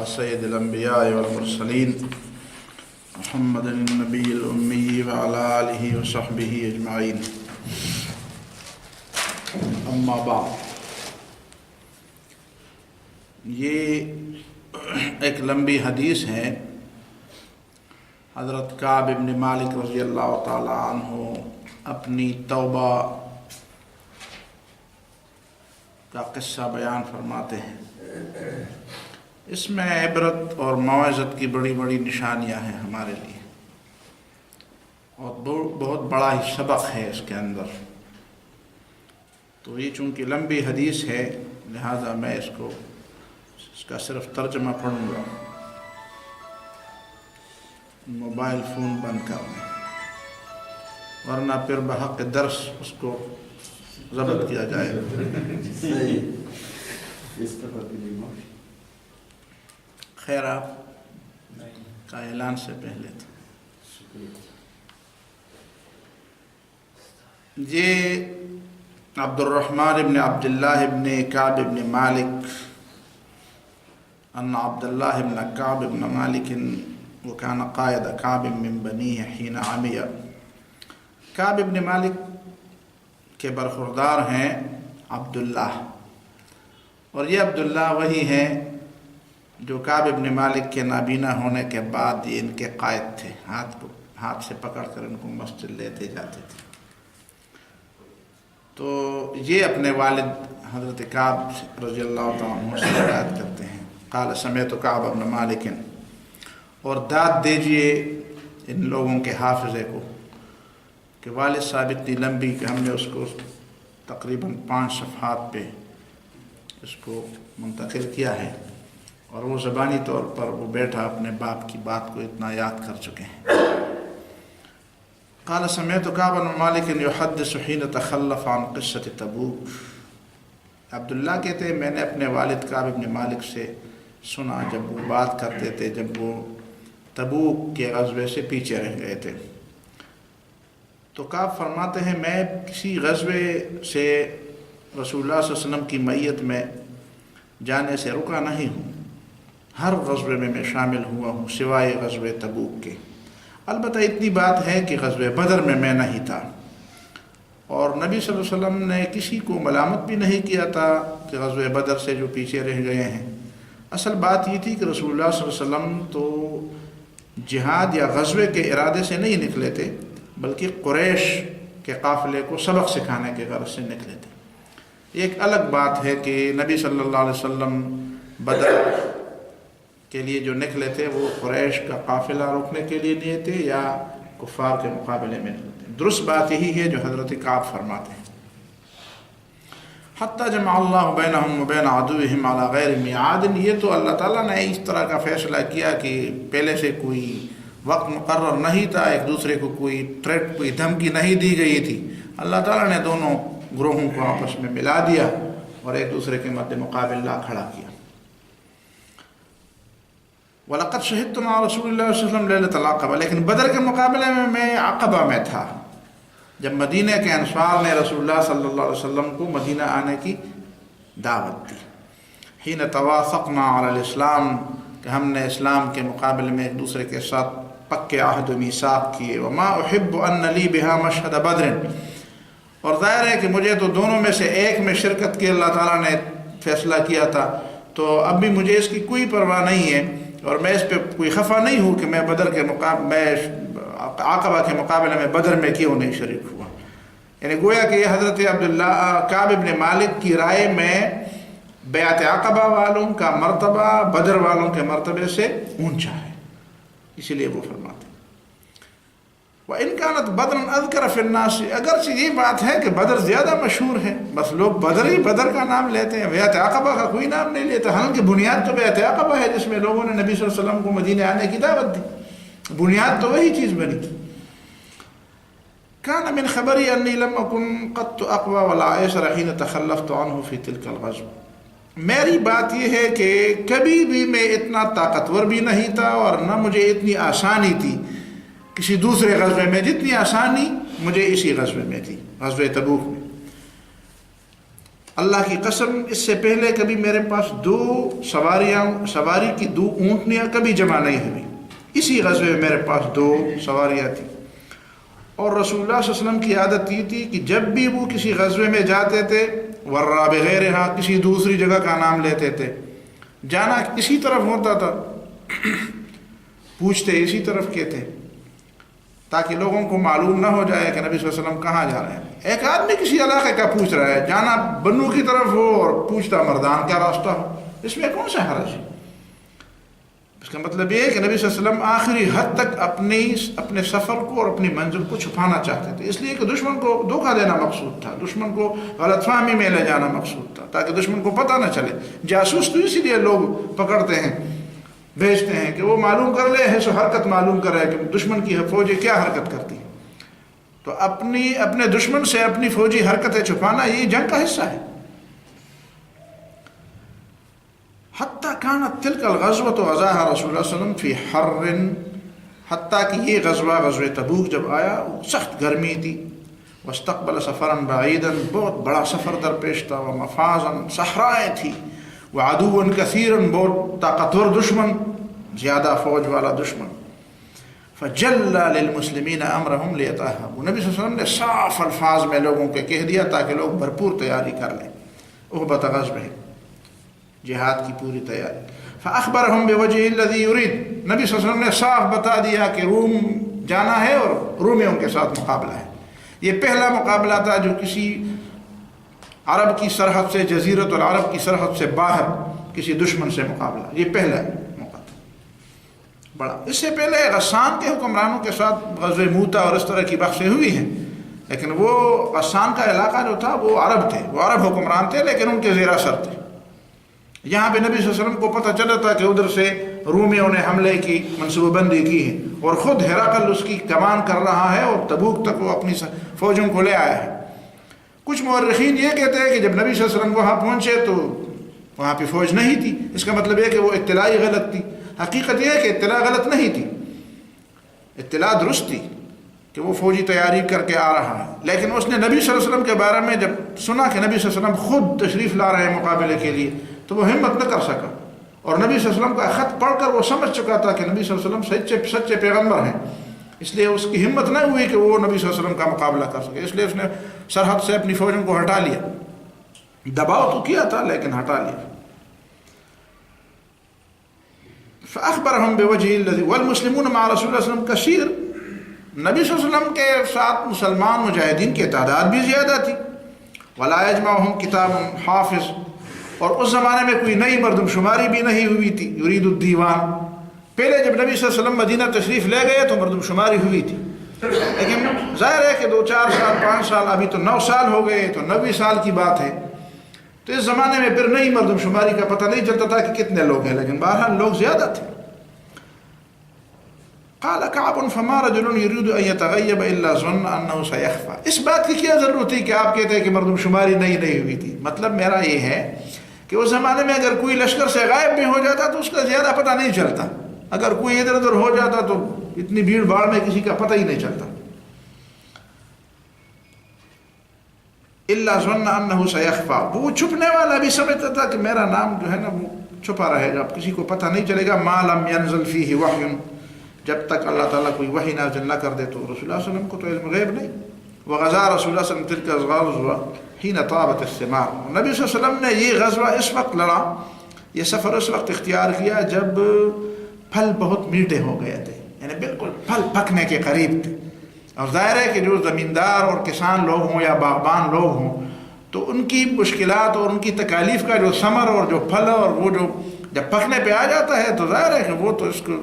على سيد الأنبياء والمرسلين محمد النبي الأمي وعلى آله وصحبه أجمعين اما بعد. یہ ایک لمبی حدیث ہے. حضرت کعب بن مالک رضی اللہ تعالی عنہ اپنی توبہ کا قصہ بیان فرماتے ہیں. اس میں عبرت اور موعظت کی بڑی بڑی نشانیاں ہیں ہمارے لیے، اور بہت بڑا ہی سبق ہے اس کے اندر. تو یہ چونکہ لمبی حدیث ہے لہذا میں اس کا صرف ترجمہ پڑھوں گا. موبائل فون بند کرنا ورنہ پھر بحق درس اس کو ضبط کیا جائے. خیر آپ کا اعلان سے پہلے تھا. یہ عبد الرحمن بن عبد اللہ بن کعب بن مالک ان عبد اللہ بن کعب بن مالک وكان قائد کعب من بنیہ حین عمی. کعب بن مالک کے برخوردار ہیں عبداللہ، اور یہ عبداللہ وہی ہیں جو کعب بن مالک کے نابینا ہونے کے بعد یہ ان کے قائد تھے. ہاتھ سے پکڑ کر ان کو مسجد لیتے جاتے تھے. تو یہ اپنے والد حضرت کعب رضی اللہ تعالیٰ عنہ سے روایت کرتے ہیں. قال سمعت کعب بن مالک، اور داد دیجئے ان لوگوں کے حافظے کو کہ والد صاحب اتنی لمبی کہ ہم نے اس کو تقریباً 5 صفحات پہ اس کو منتقل کیا ہے، اور وہ زبانی طور پر وہ بیٹھا اپنے باپ کی بات کو اتنا یاد کر چکے ہیں. قال سمعت کعب بن مالک یحدث حین تخلف عن قصة تبوک. عبداللہ کہتے ہیں میں نے اپنے والد کعب بن مالک سے سنا جب وہ بات کرتے تھے جب وہ تبوک کے غزوے سے پیچھے رہ گئے تھے. تو کعب فرماتے ہیں میں کسی غزوے سے رسول اللہ صلی اللہ علیہ وسلم کی معیت میں جانے سے رکا نہیں ہوں. ہر غزوے میں شامل ہوا ہوں سوائے غزوے تبوک کے. البتہ اتنی بات ہے کہ غزوے بدر میں نہیں تھا، اور نبی صلی اللہ علیہ وسلم نے کسی کو ملامت بھی نہیں کیا تھا کہ غزوے بدر سے جو پیچھے رہ گئے ہیں. اصل بات یہ تھی کہ رسول اللہ صلی اللہ علیہ وسلم تو جہاد یا غزوے کے ارادے سے نہیں نکلے تھے، بلکہ قریش کے قافلے کو سبق سکھانے کے غرض سے نکلے تھے. ایک الگ بات ہے کہ نبی صلی اللہ علیہ وسلم بدر کے لیے جو نکلے تھے وہ قریش کا قافلہ روکنے کے لیے نہیں تھے یا کفار کے مقابلے میں نکلے تھے. درست بات یہی ہے جو حضرت کعب فرماتے ہیں. حتی جمع اللہ بینہم و بین عدوہم علی غیر میعاد. یہ تو اللہ تعالیٰ نے اس طرح کا فیصلہ کیا کہ پہلے سے کوئی وقت مقرر نہیں تھا، ایک دوسرے کو کوئی تھریٹ کوئی دھمکی نہیں دی گئی تھی. اللہ تعالیٰ نے دونوں گروہوں کو آپس میں ملا دیا اور ایک دوسرے کے مد مقابلہ کھڑا کیا. وَلَقَدْ شَهِدْتُ مَعَ رَسُولِ اللَّهِ صلی اللہ علیہ وسلم لَيْلَةَ الْعَقَبَةِ. لیکن بدر کے مقابلے میں عقبہ میں تھا جب مدینہ کے انصار نے رسول اللہ صلی اللہ علیہ وسلم کو مدینہ آنے کی دعوت دی. حین توافقنا علی الاسلام، کہ ہم نے اسلام کے مقابلے میں ایک دوسرے کے ساتھ پکے عہد و میثاق کیے. وما احب ان لی بہا مشہد بدر. اور ظاہر ہے کہ مجھے تو دونوں میں سے ایک میں شرکت کی اللہ تعالیٰ نے فیصلہ کیا تھا، تو اب بھی مجھے اس کی کوئی پرواہ نہیں ہے، اور میں اس پہ کوئی خفا نہیں ہوں کہ میں بدر کے میں عقبہ کے مقابلے میں بدر میں کیوں نہیں شریک ہوا. یعنی گویا کہ یہ حضرت عبداللہ کعب بن مالک کی رائے میں بیعت عقبہ والوں کا مرتبہ بدر والوں کے مرتبے سے اونچا ہے، اسی لیے وہ فرماتے ہیں وَإِنْ كَانَتْ بَدْرًا أَذْكَرَ فِي النَّاسِ. اگرچہ یہ بات ہے کہ بدر زیادہ مشہور ہے، بس لوگ بدر کا نام لیتے ہیں، بیعت عقبہ کا کوئی نام نہیں لیتے. حالانکہ بنیاد تو بیعت عقبہ ہے جس میں لوگوں نے نبی صلی اللہ علیہ وسلم کو مدینہ آنے کی دعوت دی. بنیاد تو وہی چیز بنی تھی. كان من خبری انی لم اکن قط اقوى ولا ایسر حین تخلفت عنه في تلك الغزو. میری بات یہ ہے کہ کبھی بھی میں اتنا طاقتور بھی نہیں تھا اور نہ مجھے اتنی آسانی تھی کسی دوسرے غزوے میں جتنی آسانی مجھے اسی غزوے میں تھی، غزوہ تبوک میں. اللہ کی قسم اس سے پہلے کبھی میرے پاس سواری کی 2 اونٹنیاں کبھی جمع نہیں ہوئی، اسی غزوے میں میرے پاس 2 سواریاں تھیں۔ اور رسول اللہ صلی اللہ علیہ وسلم کی عادت یہ تھی کہ جب بھی وہ کسی غزوے میں جاتے تھے ورا بغیرہا، کسی دوسری جگہ کا نام لیتے تھے، جانا کسی طرف ہوتا تھا پوچھتے اسی طرف کے تھے، تاکہ لوگوں کو معلوم نہ ہو جائے کہ نبی صلی اللہ علیہ وسلم کہاں جا رہے ہیں۔ ایک آدمی کسی علاقے کا پوچھ رہا ہے، جانا بنو کی طرف ہو اور پوچھتا مردان کا راستہ ہو، اس میں کون سا حرج ہے؟ اس کا مطلب یہ ہے کہ نبی صلی اللہ علیہ وسلم آخری حد تک اپنے سفر کو اور اپنی منزل کو چھپانا چاہتے تھے، اس لیے کہ دشمن کو دھوکہ دینا مقصود تھا، دشمن کو غلط فہمی میں لے جانا مقصود تھا، تاکہ دشمن کو پتہ نہ چلے۔ جاسوس تو اسی لیے لوگ پکڑتے ہیں، بھیجتے ہیں کہ وہ معلوم کر لے، ہے سو حرکت معلوم کر رہا ہے کہ دشمن کی فوجیں کیا حرکت کرتی ہیں۔ تو اپنے دشمن سے اپنی فوجی حرکتیں چھپانا یہ جنگ کا حصہ ہے۔ حتیٰ كانت تلك الغزوة وغزاها رسول اللہ صلی اللہ علیہ وسلم فی حر، حتیٰ کہ یہ غزوہ تبوک جب آیا سخت گرمی تھی، واستقبل سفرا بعیدا، بہت بڑا سفر درپیش تھا، ومفازا صحرائیں تھی، وعدوا کثیرا، بہت طاقتور دشمن، زیادہ فوج والا دشمن۔ فجلى للمسلمین امرهم لیتاہبوا، نبی صلی اللہ علیہ وسلم نے صاف الفاظ میں لوگوں کو کہہ دیا تاکہ لوگ بھرپور تیاری کر لیں، احبط غزوہ، جہاد کی پوری تیاری۔ فاخبرهم بوجه الذي يريد، نبی صلی اللہ علیہ وسلم نے صاف بتا دیا کہ روم جانا ہے اور رومیوں کے ساتھ مقابلہ ہے۔ یہ پہلا مقابلہ تھا جو کسی عرب کی سرحد سے، جزیرۃ العرب کی سرحد سے باہر کسی دشمن سے مقابلہ، یہ پہلا موقع تھا بڑا۔ اس سے پہلے غسان کے حکمرانوں کے ساتھ غزوہ موتا اور اس طرح کی بحثیں ہوئی ہیں، لیکن وہ غسان کا علاقہ جو تھا وہ عرب تھے، وہ عرب حکمران تھے لیکن ان کے زیر اثر تھے۔ یہاں پہ نبی صلی اللہ علیہ وسلم کو پتہ چلا تھا کہ ادھر سے رومیوں نے حملے کی منصوبہ بندی کی ہے، اور خود ہرقل اس کی کمان کر رہا ہے، اور تبوک تک وہ اپنی فوجوں کو لے آیا ہے۔ کچھ مورخین یہ کہتے ہیں کہ جب نبی صلی اللہ علیہ وسلم وہاں پہنچے تو وہاں پہ فوج نہیں تھی، اس کا مطلب یہ کہ وہ اطلاع غلط تھی۔ حقیقت یہ ہے کہ اطلاع غلط نہیں تھی، اطلاع درست تھی کہ وہ فوجی تیاری کر کے آ رہا ہے، لیکن اس نے نبی صلی اللہ علیہ وسلم کے بارے میں جب سنا کہ نبی صلی اللہ علیہ وسلم خود تشریف لا رہے ہیں مقابلے کے لیے، تو وہ ہمت نہ کر سکا، اور نبی صلی اللہ علیہ وسلم کا خط پڑھ کر وہ سمجھ چکا تھا کہ نبی صلی اللہ علیہ وسلم سچے پیغمبر ہیں، اس لیے اس کی ہمت نہ ہوئی کہ وہ نبی صلی اللہ علیہ وسلم کا مقابلہ کر سکے، اس لیے اس نے سرحد سے اپنی فوجوں کو ہٹا لیا، دباؤ تو کیا تھا لیکن ہٹا لیا۔ فأخبرهم بوجه الذي والمسلمون مع رسول اللہ صلی اللہ علیہ وسلم کثیر، نبی صلی اللہ علیہ وسلم کے ساتھ مسلمان مجاہدین کی تعداد بھی زیادہ تھی۔ ولا يجمعهم کتاب حافظ، اور اس زمانے میں کوئی نئی مردم شماری بھی نہیں ہوئی تھی، یرید الدیوان۔ پہلے جب نبی صلی اللہ علیہ وسلم مدینہ تشریف لے گئے تو مردم شماری ہوئی تھی، لیکن ظاہر ہے کہ 2 4 سال 5 سال، ابھی تو 9 سال ہو گئے، تو 90 سال کی بات ہے، تو اس زمانے میں پھر نئی مردم شماری کا پتہ نہیں چلتا تھا کہ کتنے لوگ ہیں، لیکن بہرحال لوگ زیادہ تھے۔ قال كعب فما رجل يريد ان يتغيب الا ظن انه سيخفى، اس بات کی کیا ضرورت تھی کہ آپ کہتے ہیں کہ مردم شماری نہیں ہوئی تھی؟ مطلب میرا یہ ہے کہ اس زمانے میں اگر کوئی لشکر سے غائب بھی ہو جاتا تو اس کا زیادہ پتہ نہیں چلتا، اگر کوئی ادھر ادھر ہو جاتا تو اتنی بھیڑ بھاڑ میں کسی کا پتہ ہی نہیں چلتا۔ الا ظن انه سيخفى، وہ چھپنے والا بھی سمجھتا تھا کہ میرا نام جو ہے نا وہ چھپا رہے گا، کسی کو پتہ نہیں چلے گا، ما لم ينزل فيه وحي، جب تک اللہ تعالیٰ کوئی وحی نازل نہ کر دے۔ تو رسول اللہ صلی اللہ علیہ وسلم کو تو علم غیب نہیں۔ وغزا رسول اللہ صلی اللہ علیہ وسلم تلك الغزوة حين طابت الثمار، نبی صلی اللہ علیہ وسلم نے یہ غزوہ اس وقت لڑا، یہ سفر اس وقت اختیار کیا جب پھل بہت میٹھے ہو گئے تھے، یعنی بالکل پھل پکنے کے قریب تھے۔ اور ظاہر ہے کہ جو زمیندار اور کسان لوگ ہوں یا باغبان لوگ ہوں تو ان کی مشکلات اور ان کی تکالیف کا جو ثمر اور جو پھل اور وہ جو جب پکنے پہ آ جاتا ہے تو ظاہر ہے کہ وہ تو اس کو،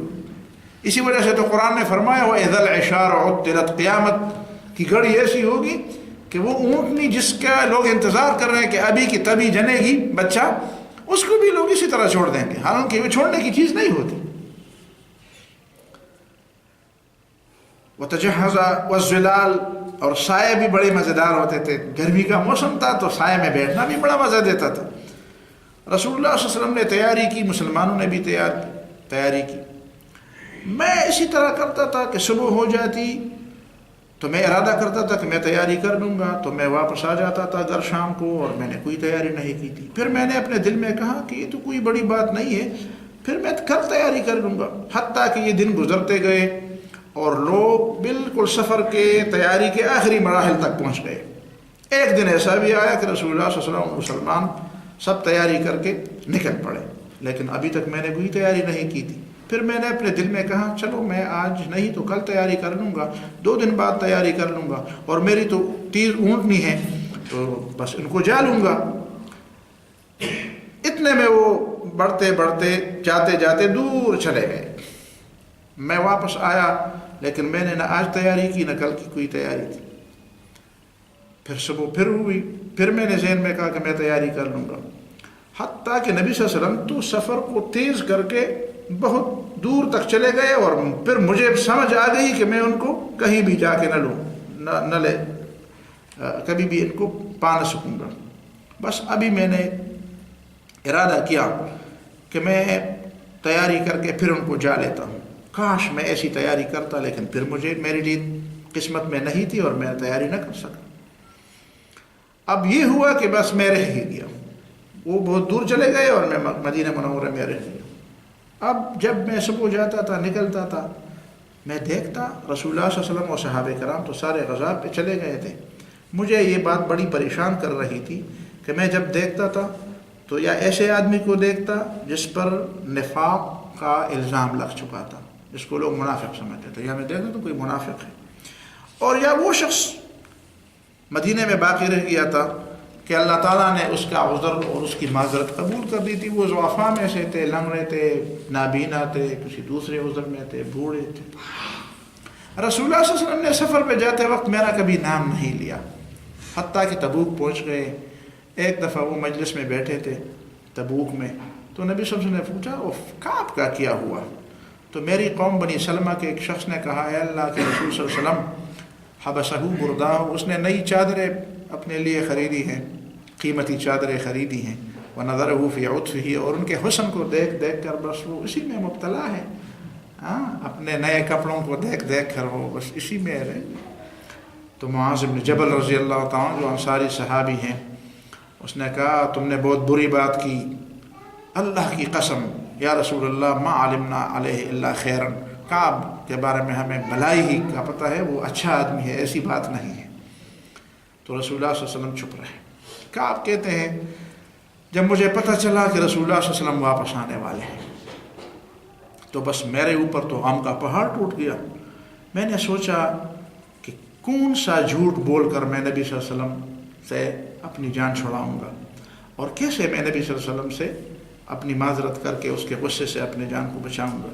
اسی وجہ سے تو قرآن نے فرمایا وَإِذَا الْعِشَارُ عُطِّلَتْ، قیامت کی گھڑی ایسی ہوگی کہ وہ اونٹنی جس کا لوگ انتظار کر رہے ہیں کہ ابھی کی تبھی جنے گی بچہ، اس کو بھی لوگ اسی طرح چھوڑ دیں گے، حالانکہ وہ چھوڑنے کی چیز نہیں ہوتی۔ وَتَجَهَّزَ وَالظِّلَالِ، اور سائے بھی بڑے مزیدار ہوتے تھے، گرمی کا موسم تھا تو سائے میں بیٹھنا بھی بڑا مزہ دیتا تھا۔ رسول اللہ صلی اللہ علیہ وسلم نے تیاری کی، مسلمانوں نے بھی تیاری کی۔ میں اسی طرح کرتا تھا کہ صبح ہو جاتی تو میں ارادہ کرتا تھا کہ میں تیاری کر لوں گا، تو میں واپس آ جاتا تھا گھر شام کو، اور میں نے کوئی تیاری نہیں کی تھی۔ پھر میں نے اپنے دل میں کہا کہ یہ تو کوئی بڑی بات نہیں ہے، پھر میں کل تیاری کر لوں گا۔ حتیٰ کہ یہ دن گزرتے گئے اور لوگ بالکل سفر کے تیاری کے آخری مراحل تک پہنچ گئے۔ ایک دن ایسا بھی آیا کہ رسول اللہ صلی اللہ علیہ وسلم مسلمان سب تیاری کر کے نکل پڑے، لیکن ابھی تک میں نے کوئی تیاری نہیں کی تھی۔ پھر میں نے اپنے دل میں کہا چلو میں آج نہیں تو کل تیاری کر لوں گا، 2 دن بعد تیاری کر لوں گا، اور میری تو تیز اونٹنی ہے تو بس ان کو جا لوں گا۔ اتنے میں وہ بڑھتے بڑھتے جاتے جاتے دور چلے گئے۔ میں واپس آیا، لیکن میں نے نہ آج تیاری کی نہ کل کی کوئی تیاری تھی۔ پھر صبح پھر ہوئی، پھر میں نے ذہن میں کہا کہ میں تیاری کر لوں گا، حتیٰ کہ نبی صلی اللہ علیہ وسلم تو سفر کو تیز کر کے بہت دور تک چلے گئے، اور پھر مجھے سمجھ آ گئی کہ میں ان کو کہیں بھی جا کے نہ لے کبھی بھی ان کو پا نہ سکوں گا۔ بس ابھی میں نے ارادہ کیا کہ میں تیاری کر کے پھر ان کو جا لیتا ہوں۔ کاش میں ایسی تیاری کرتا، لیکن پھر میری لیے قسمت میں نہیں تھی اور میں تیاری نہ کر سکا۔ اب یہ ہوا کہ بس میں رہ ہی گیا، وہ بہت دور چلے گئے اور میں مدینہ منورہ میں رہ گیا۔ اب جب میں صبح جاتا تھا نکلتا تھا، میں دیکھتا رسول اللہ صلی اللہ علیہ وسلم اور صحابہ کرام تو سارے غزا پہ چلے گئے تھے۔ مجھے یہ بات بڑی پریشان کر رہی تھی کہ میں جب دیکھتا تھا تو یا ایسے آدمی کو دیکھتا جس پر نفاق کا الزام لگ چکا تھا، جس کو لوگ منافق سمجھتے تھے، یا میں دیکھتا تو کوئی منافق ہے، اور یا وہ شخص مدینے میں باقی رہ گیا تھا کہ اللہ تعالیٰ نے اس کا عذر اور اس کی معذرت قبول کر دی تھی۔ وہ ضعفاء میں سے تھے، لنگڑے تھے، نابینا تھے، کسی دوسرے عذر میں تھے، بوڑھے تھے۔ رسول اللہ صلی اللہ علیہ وسلم نے سفر پہ جاتے وقت میرا کبھی نام نہیں لیا، حتیٰ کہ تبوک پہنچ گئے۔ ایک دفعہ وہ مجلس میں بیٹھے تھے تبوک میں، تو نبی صلی اللہ علیہ وسلم نے پوچھا کعب کا کیا ہوا؟ تو میری قوم بنی سلمہ کے ایک شخص نے کہا اے اللہ کے رسول صلی اللہ علیہ وسلم حبسہ برداہ، اس نے نئی چادریں اپنے لیے خریدی ہیں، قیمتی چادریں خریدی ہیں، وَنَظَرَهُ فِي عُطْفِهِ، اور ان کے حسن کو دیکھ دیکھ کر بس وہ اسی میں مبتلا ہے، اپنے نئے کپڑوں کو دیکھ دیکھ کر وہ بس اسی میں رہے۔ تو معاذ بن جبل رضی اللہ تعالیٰ جو انصاری صحابی ہیں، اس نے کہا تم نے بہت بری بات کی، اللہ کی قسم یا رسول اللہ ما علمنا علیہ الا خیرا، کعب کے بارے میں ہمیں بھلائی ہی کا پتہ ہے، وہ اچھا آدمی ہے، ایسی بات نہیں ہے۔ تو رسول اللہ صلی اللہ علیہ وسلم چپ رہے۔ کعب کہتے ہیں جب مجھے پتہ چلا کہ رسول اللہ صلی اللہ علیہ وسلم واپس آنے والے ہیں تو بس میرے اوپر تو غم کا پہاڑ ٹوٹ گیا۔ میں نے سوچا کہ کون سا جھوٹ بول کر میں نبی صلی اللہ علیہ وسلم سے اپنی جان چھڑاؤں گا، اور کیسے میں نبی صلی اللہ علیہ وسلم سے اپنی معذرت کر کے اس کے غصے سے اپنے جان کو بچاؤں گا۔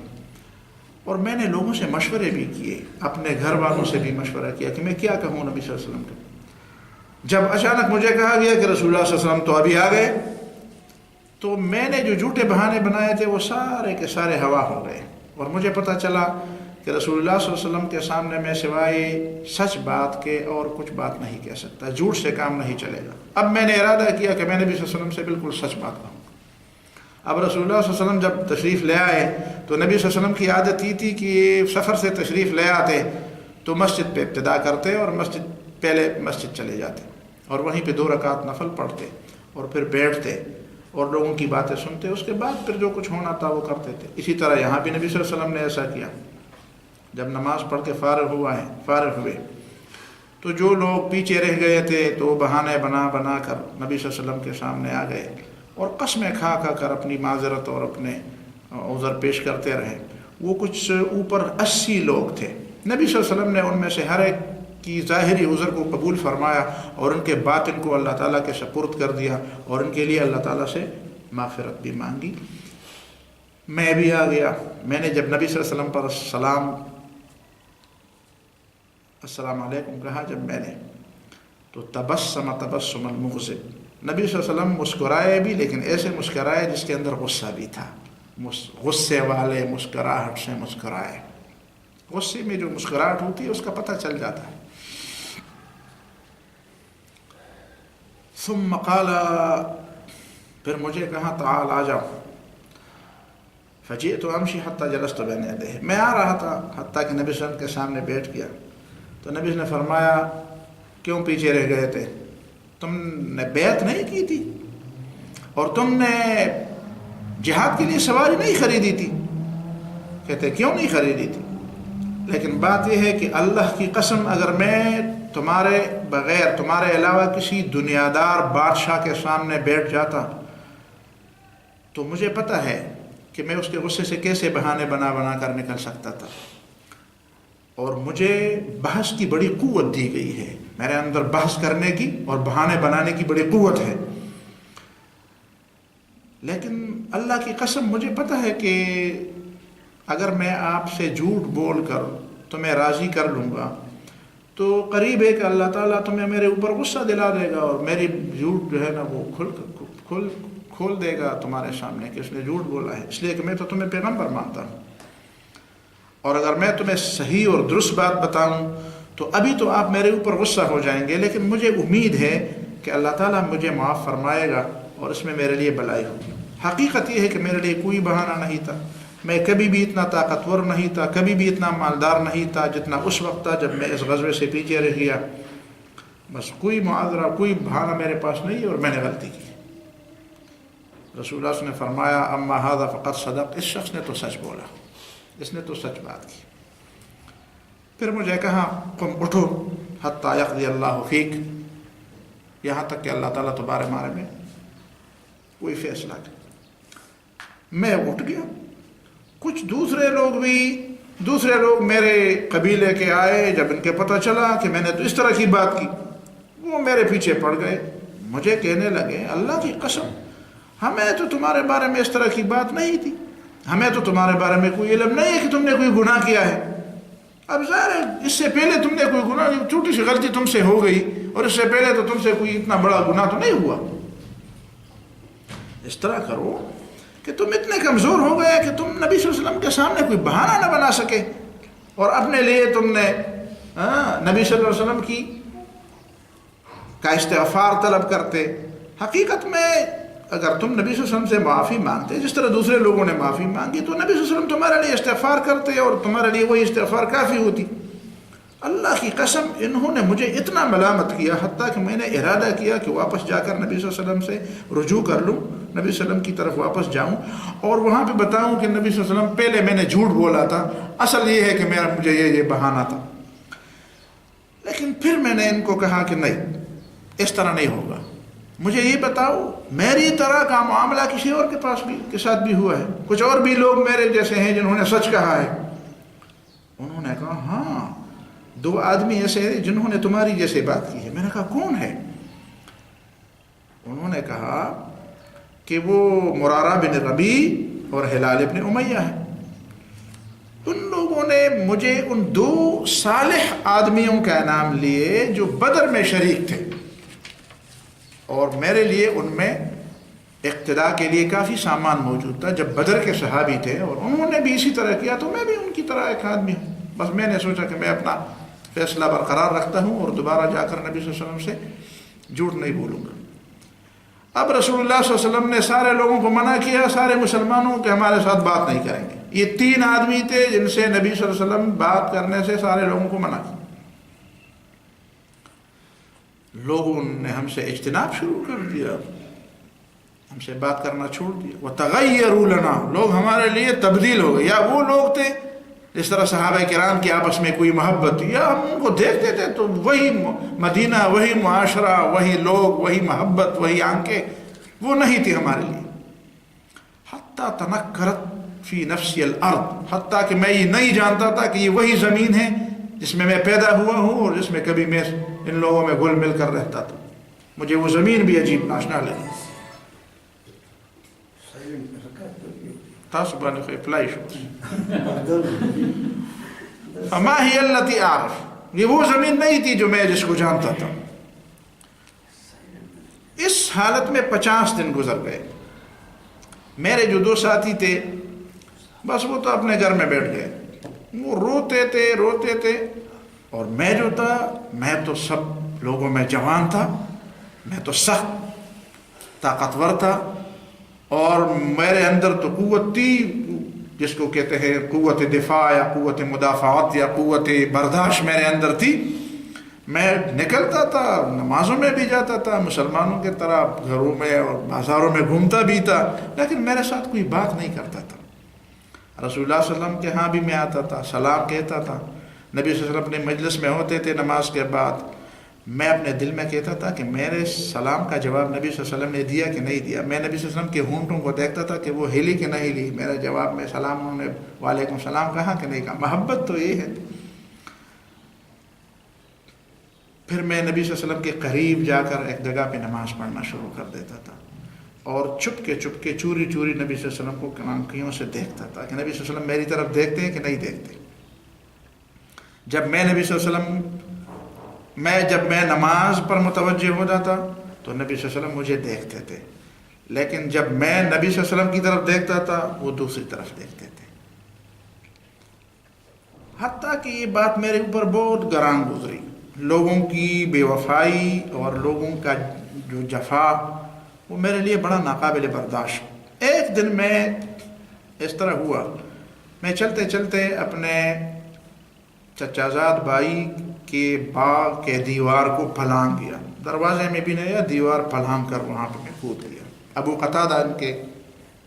اور میں نے لوگوں سے مشورے بھی کیے، اپنے گھر والوں سے بھی مشورہ کیا کہ میں کیا کہوں نبی صلی اللہ علیہ وسلم کو۔ جب اچانک مجھے کہا گیا کہ رسول اللہ صلی اللہ علیہ وسلم تو ابھی آ گئے، تو میں نے جو جھوٹے بہانے بنائے تھے وہ سارے کے سارے ہوا ہو گئے، اور مجھے پتہ چلا کہ رسول اللہ صلی اللہ علیہ وسلم کے سامنے میں سوائے سچ بات کے اور کچھ بات نہیں کہہ سکتا، جھوٹ سے کام نہیں چلے گا۔ اب میں نے ارادہ کیا کہ میں نبی صلی اللہ علیہ وسلم سے بالکل سچ بات کہوں۔ اب رسول اللہ صلی اللہ علیہ وسلم جب تشریف لے آئے تو نبی صلی اللہ علیہ وسلم کی عادت یہ تھی کہ سفر سے تشریف لے آتے تو مسجد پہ ابتدا کرتے اور پہلے مسجد چلے جاتے اور وہیں پہ 2 رکعت نفل پڑھتے اور پھر بیٹھتے اور لوگوں کی باتیں سنتے، اس کے بعد پھر جو کچھ ہونا تھا وہ کرتے تھے۔ اسی طرح یہاں بھی نبی صلی اللہ علیہ وسلم نے ایسا کیا۔ جب نماز پڑھ کے فارغ ہوئے تو جو لوگ پیچھے رہ گئے تھے تو بہانے بنا بنا کر نبی صلی اللہ علیہ وسلم کے سامنے آ گئے اور قسمیں کھا کھا کر اپنی معذرت اور اپنے عذر پیش کرتے رہے۔ وہ کچھ اوپر 80 لوگ تھے۔ نبی صلی اللہ علیہ وسلم نے ان میں سے ہر ایک کی ظاہری عذر کو قبول فرمایا اور ان کے باطن کو اللہ تعالیٰ کے سپرد کر دیا اور ان کے لیے اللہ تعالیٰ سے مغفرت بھی مانگی۔ میں بھی آ گیا۔ میں نے جب نبی صلی اللہ علیہ وسلم پر السلام علیکم کہا جب میں نے، تو تبسم المغضب، نبی صلی اللہ علیہ وسلم مسکرائے بھی، لیکن ایسے مسکرائے جس کے اندر غصہ بھی تھا، غصے والے مسکراہٹ سے مسکرائے۔ غصے میں جو مسکراہٹ ہوتی ہے اس کا پتہ چل جاتا ہے۔ ثم قال، پھر مجھے کہا تعال آ جاؤ۔ فجئت امشی حتی جلست بین یدیہ، میں آ رہا تھا حتیٰ کہ نبی صلی اللہ علیہ وسلم کے سامنے بیٹھ گیا۔ تو نبی نے فرمایا کیوں پیچھے رہ گئے تھے؟ تم نے بیعت نہیں کی تھی اور تم نے جہاد کے لیے سواری نہیں خریدی تھی؟ کہتے کیوں نہیں خریدی تھی؟ لیکن بات یہ ہے کہ اللہ کی قسم اگر میں تمہارے بغیر تمہارے علاوہ کسی دنیا دار بادشاہ کے سامنے بیٹھ جاتا تو مجھے پتہ ہے کہ میں اس کے غصے سے کیسے بہانے بنا بنا کر نکل سکتا تھا، اور مجھے بحث کی بڑی قوت دی گئی ہے، میرے اندر بحث کرنے کی اور بہانے بنانے کی بڑی قوت ہے، لیکن اللہ کی قسم مجھے پتہ ہے کہ اگر میں آپ سے جھوٹ بول کر تمہیں راضی کر لوں گا تو قریب ہے کہ اللہ تعالیٰ تمہیں میرے اوپر غصہ دلا دے گا اور میری جھوٹ جو ہے نا وہ کھول دے گا تمہارے سامنے کہ اس نے جھوٹ بولا ہے، اس لیے کہ میں تو تمہیں پیغمبر مانتا ہوں، اور اگر میں تمہیں صحیح اور درست بات بتاؤں تو ابھی تو آپ میرے اوپر غصہ ہو جائیں گے، لیکن مجھے امید ہے کہ اللہ تعالیٰ مجھے معاف فرمائے گا اور اس میں میرے لیے بھلائی ہوگی۔ حقیقت یہ ہے کہ میرے لیے کوئی بہانہ نہیں تھا، میں کبھی بھی اتنا طاقتور نہیں تھا، کبھی بھی اتنا مالدار نہیں تھا جتنا اس وقت تھا جب میں اس غزوے سے پیچھے رہ گیا، بس کوئی معاذرہ کوئی بہانہ میرے پاس نہیں ہے اور میں نے غلطی کی۔ رسول اللہ نے فرمایا اما ھذا فقد صدق، اس شخص نے تو سچ بولا، اس نے تو سچ بات کی۔ پھر مجھے کہا قم اٹھو حتی یقضی اللہ فیک، یہاں تک کہ اللہ تعالیٰ تمہارے بارے میں کوئی فیصلہ کرے۔ میں اٹھ گیا، کچھ دوسرے لوگ میرے قبیلے کے آئے، جب ان کے پتہ چلا کہ میں نے تو اس طرح کی بات کی وہ میرے پیچھے پڑ گئے، مجھے کہنے لگے اللہ کی قسم ہمیں تو تمہارے بارے میں اس طرح کی بات نہیں تھی، ہمیں تو تمہارے بارے میں کوئی علم نہیں ہے کہ تم نے کوئی گناہ کیا ہے۔ اب ظاہر ہے اس سے پہلے تم نے کوئی گناہ، چھوٹی سی غلطی تم سے ہو گئی اور اس سے پہلے تو تم سے کوئی اتنا بڑا گناہ تو نہیں ہوا۔ اس طرح کرو کہ تم اتنے کمزور ہو گئے کہ تم نبی صلی اللہ علیہ وسلم کے سامنے کوئی بہانہ نہ بنا سکے، اور اپنے لیے تم نے نبی صلی اللہ علیہ وسلم کا استغفار طلب کرتے۔ حقیقت میں اگر تم نبی صلی اللہ علیہ وسلم سے معافی مانگتے جس طرح دوسرے لوگوں نے معافی مانگی تو نبی صلی اللہ علیہ وسلم تمہارے لیے استغفار کرتے اور تمہارے لیے وہی استغفار کافی ہوتی۔ اللہ کی قسم انہوں نے مجھے اتنا ملامت کیا حتیٰ کہ میں نے ارادہ کیا کہ واپس جا کر نبی صلی اللہ علیہ وسلم سے رجوع کر لوں، نبی صلی اللہ علیہ وسلم کی طرف واپس جاؤں اور وہاں پہ بتاؤں کہ نبی صلی اللہ علیہ وسلم پہلے میں نے جھوٹ بولا تھا، اصل یہ ہے کہ مجھے یہ بہانہ تھا۔ لیکن پھر میں نے ان کو کہا کہ نہیں، اس طرح نہیں ہوگا، مجھے یہ بتاؤ میری طرح کا معاملہ کسی اور کے ساتھ بھی ہوا ہے؟ کچھ اور بھی لوگ میرے جیسے ہیں جنہوں نے سچ کہا ہے؟ انہوں نے کہا ہاں، 2 آدمی ایسے ہیں جنہوں نے تمہاری جیسے بات کی ہے۔ میں نے کہا کون ہے؟ انہوں نے کہا کہ وہ مرارہ بن ربیع اور ہلال بن امیہ ہے۔ ان لوگوں نے مجھے ان 2 صالح آدمیوں کا نام لیے جو بدر میں شریک تھے، اور میرے لیے ان میں اقتداء کے لیے کافی سامان موجود تھا جب بدر کے صحابی تھے، اور انہوں نے بھی اسی طرح کیا تو میں بھی ان کی طرح ایک آدمی ہوں۔ بس میں نے سوچا کہ میں اپنا فیصلہ برقرار رکھتا ہوں اور دوبارہ جا کر نبی صلی اللہ علیہ وسلم سے جھوٹ نہیں بولوں گا۔ اب رسول اللہ صلی اللہ علیہ وسلم نے سارے لوگوں کو منع کیا، سارے مسلمانوں کہ ہمارے ساتھ بات نہیں کریں گے۔ یہ 3 آدمی تھے جن سے نبی صلی اللہ علیہ وسلم بات کرنے سے سارے لوگوں کو منع کیا۔ لوگوں نے ہم سے اجتناب شروع کر دیا، ہم سے بات کرنا چھوڑ دیا۔ وَتَغَيَّرُوا لَنَا، لوگ ہمارے لیے تبدیل ہو گئے۔ یا وہ لوگ تھے جس طرح صحابہ کرام کی آپس میں کوئی محبت تھی، یا ہم ان کو دیکھتے تھے تو وہی مدینہ، وہی معاشرہ، وہی لوگ، وہی محبت، وہی آنکھیں، وہ نہیں تھی ہمارے لیے۔ حتیٰ تنکرت فی نفسی الارض، حتیٰ کہ میں یہ نہیں جانتا تھا کہ یہ وہی زمین ہے جس میں پیدا ہوا ہوں اور جس میں کبھی میں ان لوگوں میں گھل مل کر رہتا تھا۔ مجھے وہ زمین بھی عجیب آشنا لگی۔ تاسبان کوئی فلائی شو فما ہی التی اعرف، یہ وہ زمین نہیں تھی جو میں جس کو جانتا تھا۔ اس حالت میں 50 دن گزر گئے۔ میرے جو 2 ساتھی تھے بس وہ تو اپنے گھر میں بیٹھ گئے، وہ روتے تھے، اور میں جو تھا میں تو سب لوگوں میں جوان تھا، میں تو سخت طاقتور تھا، اور میرے اندر تو قوت تھی، جس کو کہتے ہیں قوت دفاع یا قوت مدافعت یا قوت برداشت میرے اندر تھی. میں نکلتا تھا، نمازوں میں بھی جاتا تھا، مسلمانوں کی طرح گھروں میں اور بازاروں میں گھومتا بھی تھا، لیکن میرے ساتھ کوئی بات نہیں کرتا تھا. رسول اللہ صلی اللہ علیہ وسلم کے ہاں بھی میں آتا تھا، سلام کہتا تھا. نبی صلی اللہ علیہ وسلم اپنے مجلس میں ہوتے تھے نماز کے بعد، میں اپنے دل میں کہتا تھا کہ میرے سلام کا جواب نبی صلی اللہ علیہ وسلم نے دیا کہ نہیں دیا. میں نبی صلی اللہ علیہ وسلم کے ہونٹوں کو دیکھتا تھا کہ وہ ہلی کہ نہیں ہلی. میرا جواب میں سلام انہوں نے وعلیکم السلام کہا کہ نہیں کہا. محبت تو یہ ہے. پھر میں نبی صلی اللہ علیہ وسلم کے قریب جا کر ایک جگہ پہ نماز پڑھنا شروع کر دیتا تھا، اور چپ کے چوری چوری نبی صلی اللہ علیہ وسلم کو آنکھوں سے دیکھتا تھا کہ نبی صلی اللہ علیہ وسلم میری طرف دیکھتے ہیں کہ نہیں دیکھتے. جب میں نبی صلی اللہ علیہ وسلم جب میں نماز پر متوجہ ہو جاتا تو نبی صلی اللہ علیہ وسلم مجھے دیکھتے تھے، لیکن جب میں نبی صلی اللہ علیہ وسلم کی طرف دیکھتا تھا وہ دوسری طرف دیکھتے تھے. حتیٰ کہ یہ بات میرے اوپر بہت گران گزری. لوگوں کی بے وفائی اور لوگوں کا جو جفا وہ میرے لیے بڑا ناقابل برداشت. ایک دن میں اس طرح ہوا، میں چلتے چلتے اپنے چچا زاد بھائی کے باغ کے دیوار کو پھلانگ گیا. دروازے میں بھی نہیں، دیوار پھلانگ کر وہاں پہ میں کود گیا. ابو قتادہ ان کے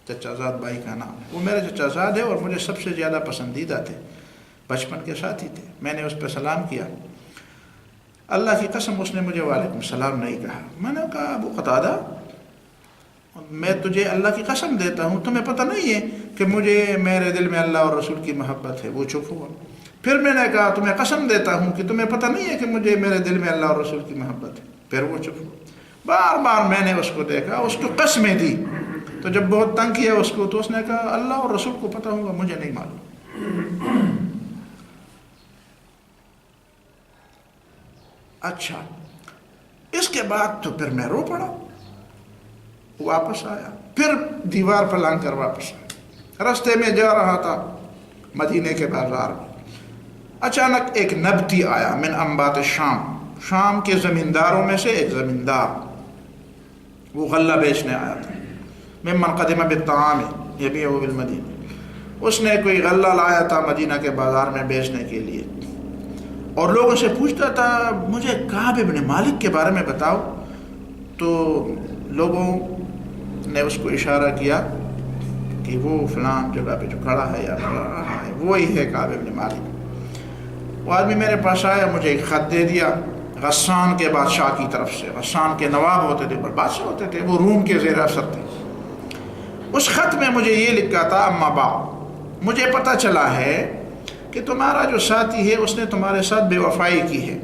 چچا زاد بھائی کا نام. وہ میرے چچا زاد ہے اور مجھے سب سے زیادہ پسندیدہ تھے، بچپن کے ساتھی تھے. میں نے اس پہ سلام کیا. اللہ کی قسم اس نے مجھے وعلیکم السلام نہیں کہا. میں نے کہا ابو قتادہ میں تجھے اللہ کی قسم دیتا ہوں، تمہیں پتہ نہیں ہے کہ مجھے میرے دل میں اللہ اور رسول کی محبت ہے. وہ چپ ہوا. پھر میں نے کہا تمہیں قسم دیتا ہوں کہ تمہیں پتہ نہیں ہے کہ مجھے میرے دل میں اللہ اور رسول کی محبت ہے. پھر وہ چپ ہوا. بار بار میں نے اس کو دیکھا، اس کو قسمیں دی. تو جب بہت تنگ کیا اس کو تو اس نے کہا اللہ اور رسول کو پتہ ہوگا، مجھے نہیں معلوم. اچھا، اس کے بعد تو پھر میں رو پڑا. واپس آیا، پھر دیوار پر لانگ کر واپس آیا. راستے میں جا رہا تھا مدینے کے بازار میں، اچانک ایک نبتی آیا من انبات شام کے زمینداروں میں سے ایک زمیندار. وہ غلہ بیچنے آیا تھا. ممن قدم بالطعام یبیع بالمدینہ. اس نے کوئی غلہ لایا تھا مدینہ کے بازار میں بیچنے کے لیے، اور لوگوں سے پوچھتا تھا مجھے کعب ابن مالک کے بارے میں بتاؤ. تو لوگوں نے اس کو اشارہ کیا کہ وہ فلان جگہ پہ جو کھڑا ہے یا کھڑا رہا ہے وہی ہے کعب ابن مالک. وہ آدمی میرے پاس آیا، مجھے ایک خط دے دیا غسان کے بادشاہ کی طرف سے. غسان کے نواب ہوتے تھے، بادشاہ ہوتے تھے، وہ روم کے زیر اثر تھے. اس خط میں مجھے یہ لکھا تھا اما بعد، مجھے پتہ چلا ہے کہ تمہارا جو ساتھی ہے اس نے تمہارے ساتھ بے وفائی کی ہے،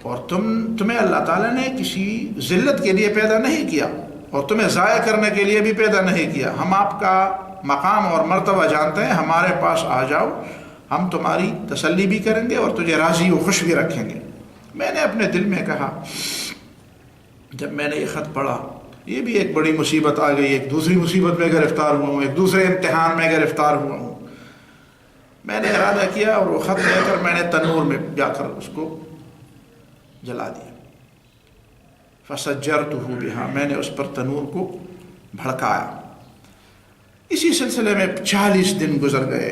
اور تمہیں اللہ تعالیٰ نے کسی ذلت کے لیے پیدا نہیں کیا اور تمہیں ضائع کرنے کے لیے بھی پیدا نہیں کیا. ہم آپ کا مقام اور مرتبہ جانتے ہیں، ہمارے پاس آ جاؤ، ہم تمہاری تسلی بھی کریں گے اور تجھے راضی و خوش بھی رکھیں گے. میں نے اپنے دل میں کہا، جب میں نے یہ خط پڑھا یہ بھی ایک بڑی مصیبت آ گئی، ایک دوسری مصیبت میں گرفتار ہوا ہوں، ایک دوسرے امتحان میں گرفتار ہوا ہوں. میں نے ارادہ کیا اور وہ خط لے کر میں نے تنور میں جا کر اس کو جلا دیا. فسجرتہ بہا، میں نے اس پر تنور کو بھڑکایا. اسی سلسلے میں 40 دن گزر گئے.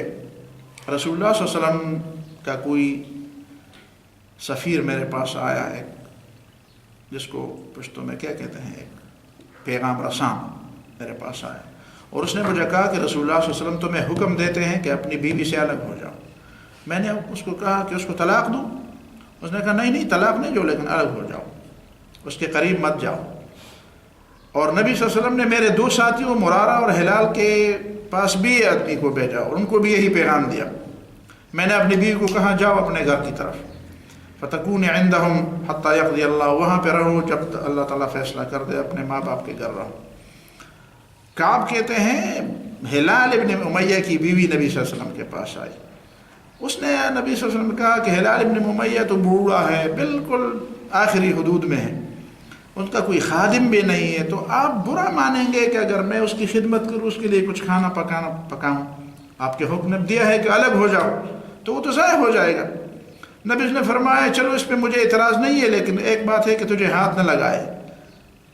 رسول اللہ صلی اللہ علیہ وسلم کا کوئی سفیر میرے پاس آیا، ایک جس کو پشتو میں کیا کہتے ہیں، ایک پیغام رسان میرے پاس آیا، اور اس نے مجھے کہا کہ رسول اللہ صلی اللہ علیہ وسلم تمہیں حکم دیتے ہیں کہ اپنی بیوی سے الگ ہو جاؤ. میں نے اس کو کہا کہ اس کو طلاق دوں. اس نے کہا نہیں طلاق نہیں دو، لیکن الگ ہو جاؤ، اس کے قریب مت جاؤ. اور نبی صلی اللہ علیہ وسلم نے میرے 2 ساتھیوں مرارہ اور ہلال کے پاس بھی آدمی کو بھیجا اور ان کو بھی یہی پیغام دیا. میں نے اپنی بیوی کو کہا جاؤ اپنے گھر کی طرف، فتکون عندہم حتی یقضی اللہ، وہاں پہ رہو جب اللہ تعالیٰ فیصلہ کر دے، اپنے ماں باپ کے گھر رہو. کعب کہتے ہیں ہلال ابن امیہ کی بیوی نبی صلی اللہ علیہ وسلم کے پاس آئی. اس نے نبی صلی اللہ علیہ وسلم نے کہا کہ ہلال ابن امیہ تو بوڑھا ہے، بالکل آخری حدود میں ہے، ان کا کوئی خادم بھی نہیں ہے، تو آپ برا مانیں گے کہ اگر میں اس کی خدمت کروں، اس کے لیے کچھ کھانا پکاؤں؟ آپ کے حکم نے دیا ہے کہ الگ ہو جاؤ، تو وہ تو ضائع ہو جائے گا. نبی نے فرمایا چلو اس پہ مجھے اعتراض نہیں ہے، لیکن ایک بات ہے کہ تجھے ہاتھ نہ لگائے.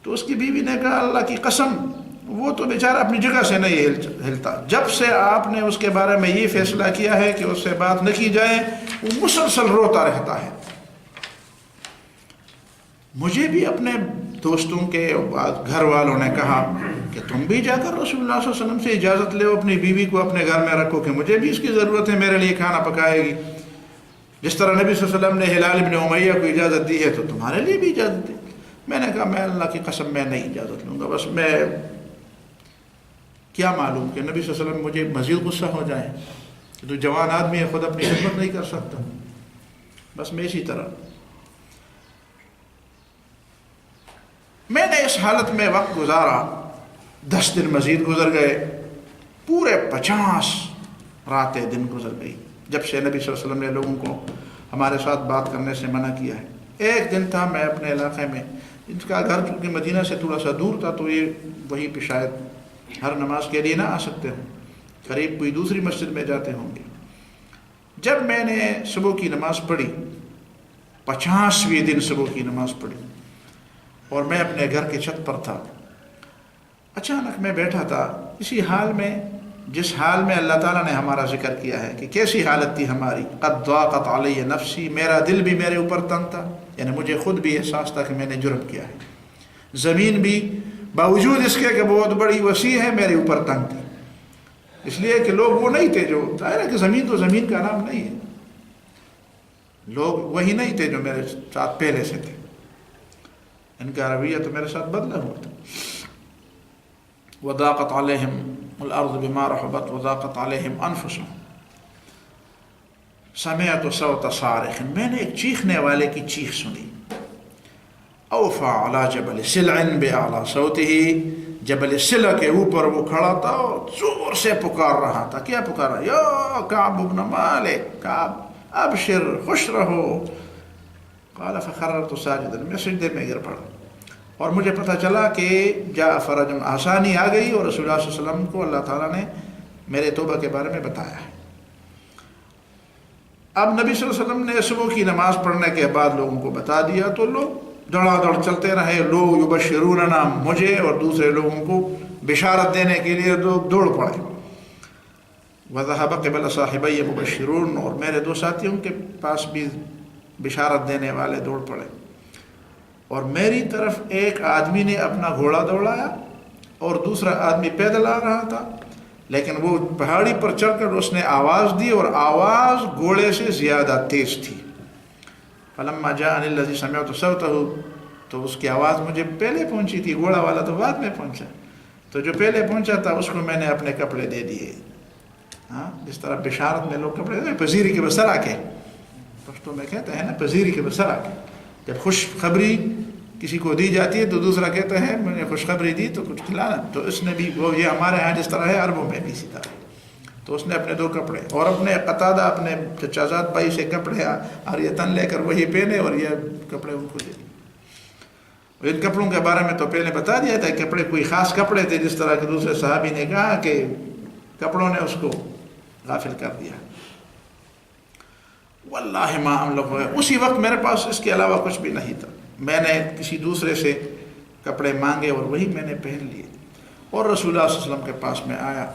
تو اس کی بیوی نے کہا اللہ کی قسم وہ تو بیچارہ اپنی جگہ سے نہیں ہلتا. جب سے آپ نے اس کے بارے میں یہ فیصلہ کیا ہے کہ اس سے بات نہ کی جائے وہ مسلسل روتا رہتا ہے. مجھے بھی اپنے دوستوں کے گھر والوں نے کہا کہ تم بھی جا کر رسول اللہ صلی اللہ علیہ وسلم سے اجازت لے, اپنی بیوی کو اپنے گھر میں رکھو کہ مجھے بھی اس کی ضرورت ہے, میرے لیے کھانا پکائے گی. جس طرح نبی صلی اللہ علیہ وسلم نے ہلال ابن امیہ کو اجازت دی ہے تو تمہارے لیے بھی اجازت دی. میں نے کہا میں اللہ کی قسم میں نہیں اجازت لوں گا, بس میں کیا معلوم کہ نبی صلی اللہ علیہ وسلم مجھے مزید غصہ ہو جائے کہ تو جوان آدمی ہے, خود اپنی خدمت نہیں کر سکتا. بس میں اسی طرح میں نے اس حالت میں وقت گزارا. 10 دن مزید گزر گئے, پورے 50 راتیں دن گزر گئی جب سے نبی صلی اللہ علیہ وسلم نے لوگوں کو ہمارے ساتھ بات کرنے سے منع کیا ہے. ایک دن تھا میں اپنے علاقے میں, ان کا گھر چونکہ مدینہ سے تھوڑا سا دور تھا تو یہ وہیں پہ شاید ہر نماز کے لیے نہ آ سکتے ہوں, قریب کوئی دوسری مسجد میں جاتے ہوں گے. جب میں نے صبح کی نماز پڑھی, 50ویں دن صبح کی نماز پڑھی اور میں اپنے گھر کے چھت پر تھا, اچانک میں بیٹھا تھا اسی حال میں جس حال میں اللہ تعالیٰ نے ہمارا ذکر کیا ہے کہ کیسی حالت تھی ہماری. قد ضاقت علی نفسی, میرا دل بھی میرے اوپر تنگ تھا, یعنی مجھے خود بھی احساس تھا کہ میں نے جرم کیا ہے. زمین بھی باوجود اس کے کہ بہت بڑی وسیع ہے میرے اوپر تنگ تھی, اس لیے کہ لوگ وہ نہیں تھے جو, ظاہر ہے کہ زمین تو زمین کا نام نہیں ہے, لوگ وہی نہیں تھے جو میرے ساتھ پہلے سے تھے, ان کا رویہ تو میرے ساتھ بدلا ہوا تھا. وضاقت علیہم الارض بما رحبت وضاقت علیہم انفسہم. سمعت صوت صارخ, میں نے ایک چیخنے والے کی چیخ سنی. اوفا علی جبل سلع باعلی صوتہ, جبل سلع کے اوپر وہ کھڑا تھا اور زور سے پکار رہا تھا. کیا پکار رہا؟ یا کعب بن مالک, کعب ابشر, خوش رہو. قال فخررت ساجدا, میں سجدے میں گر پڑا اور مجھے پتہ چلا کہ جاء فرج, آسانی آ گئی اور رسول اللہ صلی اللہ علیہ وسلم کو اللہ تعالیٰ نے میرے توبہ کے بارے میں بتایا ہے. اب نبی صلی اللہ علیہ وسلم نے صبح کی نماز پڑھنے کے بعد لوگوں کو بتا دیا تو لوگ دوڑا دوڑ چلتے رہے. لوگ یبشروننا, مجھے اور دوسرے لوگوں کو بشارت دینے کے لیے لوگ دوڑ پڑے. وذهب قبل صاحبي مبشرون, اور میرے 2 ساتھیوں کے پاس بھی بشارت دینے والے دوڑ پڑے. اور میری طرف ایک آدمی نے اپنا گھوڑا دوڑایا اور دوسرا آدمی پیدل آ رہا تھا, لیکن وہ پہاڑی پر چڑھ کر اس نے آواز دی اور آواز گھوڑے سے زیادہ تیز تھی. فلما جاءني الذي سمعت صوته, تو اس کی آواز مجھے پہلے پہنچی تھی, گھوڑا والا تو بعد میں پہنچا. تو جو پہلے پہنچا تھا اس کو میں نے اپنے کپڑے دے دیے. ہاں, جس طرح بشارت میں لوگ کپڑے دے, پذیری کے بسرا کے, پشتوں میں کہتے ہیں نا پذیری کے بسرا کے. جب خوشخبری کسی کو دی جاتی ہے تو دوسرا کہتا ہے میں نے خوشخبری دی تو کچھ کھلانا. تو اس نے بھی وہ, یہ ہمارے ہاں جس طرح ہے عربوں میں بھی اسی طرح. تو اس نے اپنے 2 کپڑے اور اپنے قتادہ اپنے چچا زاد بھائی سے کپڑے اور یہ تن لے کر وہی پہنے اور یہ کپڑے ان کو دے دیے. ان کپڑوں کے بارے میں تو پہلے بتا دیا تھا, کپڑے کوئی خاص کپڑے تھے, جس طرح کہ دوسرے صحابی نے کہا کہ کپڑوں نے اس کو غافل کر دیا. واللہ ما املک, اسی وقت میرے پاس اس کے علاوہ کچھ بھی نہیں تھا. میں نے کسی دوسرے سے کپڑے مانگے اور وہی میں نے پہن لیے اور رسول اللہ صلی اللہ علیہ وسلم کے پاس میں آیا.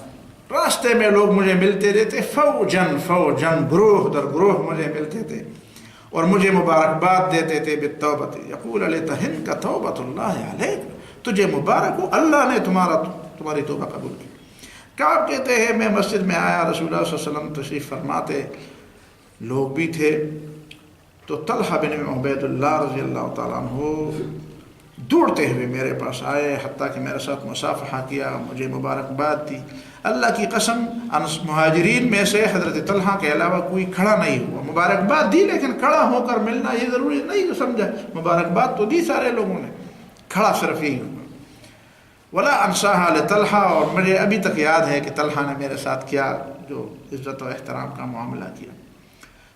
راستے میں لوگ مجھے ملتے رہتے, فوجن فوجن, گروہ در گروہ مجھے ملتے تھے اور مجھے مبارکباد دیتے تھے بالتوبۃ. یقول لتہنک توبۃ اللہ علیک, تجھے مبارک ہو, اللہ نے تمہاری توبہ قبول کی. کعب کہتے ہیں میں مسجد میں آیا, رسول اللہ صلی اللہ علیہ وسلم تشریف فرماتے, لوگ بھی تھے. تو طلحہ بن عبید اللہ رضی اللہ تعالیٰ عنہ دوڑتے ہوئے میرے پاس آئے, حتیٰ کہ میرے ساتھ مصافحہ کیا, مجھے مبارکباد دی. اللہ کی قسم مہاجرین میں سے حضرت طلحہ کے علاوہ کوئی کھڑا نہیں ہوا. مبارکباد دی لیکن کھڑا ہو کر ملنا یہ ضروری نہیں سمجھا. مبارکباد تو دی سارے لوگوں نے, کھڑا صرف یہی ہوا. ولا انساہا لطلحہ, اور مجھے ابھی تک یاد ہے کہ طلحہ نے میرے ساتھ کیا جو عزت و احترام کا معاملہ کیا.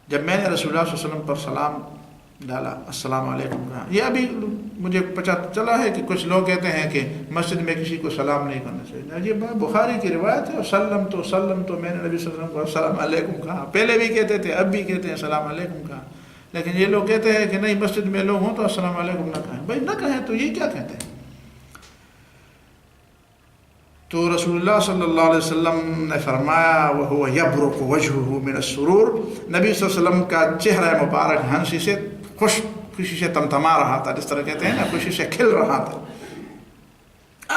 جب میں نے رسول اللہ صلی اللہ علیہ وسلم پر سلام ڈالا, السلام علیکم کہا, یہ ابھی مجھے پتہ چلا ہے کہ کچھ لوگ کہتے ہیں کہ مسجد میں کسی کو سلام نہیں کرنا چاہیے. یہ بخاری کی روایت ہے. سلم تو میں نے نبی صلی اللہ علیہ وسلم کو السلام علیکم کہا. پہلے بھی کہتے تھے, اب بھی کہتے ہیں السلام علیکم کہا. لیکن یہ لوگ کہتے ہیں کہ نہیں, مسجد میں لوگ ہوں تو السلام علیکم نہ کہیں. بھائی نہ کہیں تو یہ کیا کہتے ہیں؟ تو رسول اللہ صلی اللہ علیہ وسلم نے فرمایا وَهُوَ يَبْرُقُ وَجْهُهُ مِنَ السُّرُورِ، نبی صلی اللہ علیہ وسلم کا چہرہ مبارک ہنسی سے خوشی سے تمتما رہا تھا، جس طرح کہتے ہیں نا خوشی سے کھل رہا تھا.